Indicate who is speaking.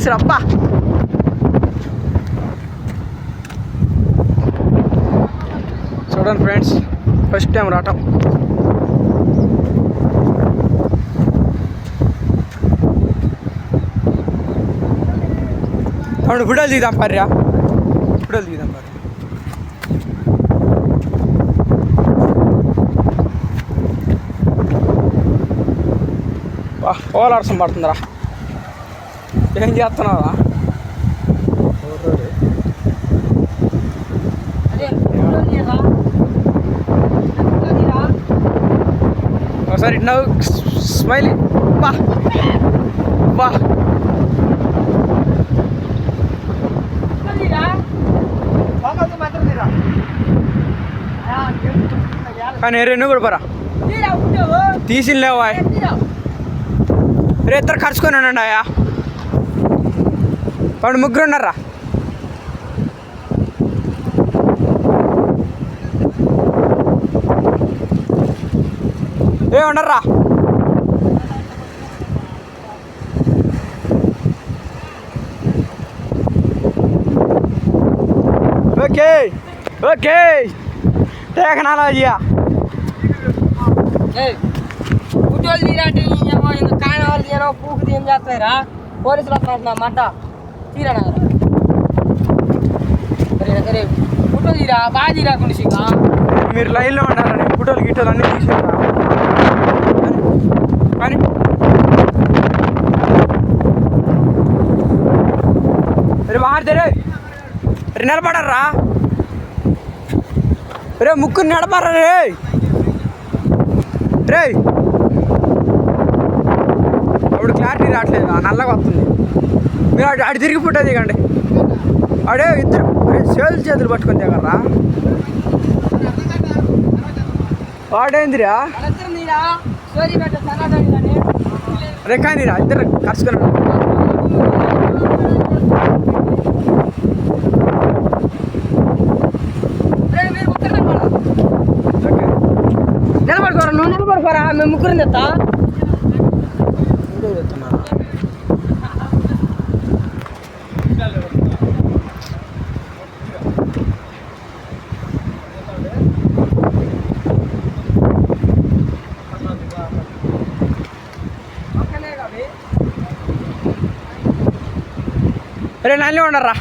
Speaker 1: Falls అబ్బా. చూడండి friends, first time రావటం. అవును, ఫోటోలు దిగుదాం పర్యా, ఫోటోలు దిగుదాం పర్యా. పోలాడసం పడుతుందిరా. ఏం చేస్తున్నావా? ఒకసారి ఇటు నవ్వు, స్మైల్. బా బా కానీ నువ్వు కూడా పరా తీసి లేవా? రే ఇద్దరు ఖర్చుకొని ఉండండి అయ్యా. వాడు ముగ్గురు ఉన్నారా? ఏ ఉండర్రా? ఓకే ఓకే, టెక్నాలజీ
Speaker 2: ఫోటోలు తీరంటే కాయన వాళ్ళు తీయనో పూకు తీయం చేస్తాయిరా. పోలీసులు వస్తున్నా మంట తీరా. అరే ఫోటో తీరా, బాగా తీరా కునిసిగా.
Speaker 1: మీరు లైన్లో ఉండాలని ఫోటోలు గిట్టోలు అన్నీ తీసారా? కానీ రే మారితే రే నిలబడర్రా. రే ముగ్గురు నిలబడరా రే. రే అప్పుడు క్లారిటీ రావట్లేదు, నల్లగా వస్తుంది. మీరు అటు తిరిగి ఫోటో దిగండి. అడే ఇద్దరు చేతులు పట్టుకొని దిగర్రా. వాడేందిరా? అదే కానీరా, ఇద్దరు ఖర్చుకుని.
Speaker 2: నిలబడుకోరా, నువ్వు నిలబడుకోరా, మేము ముగ్గురు తెస్తా.
Speaker 1: రే నల్లి ఉండర్రా.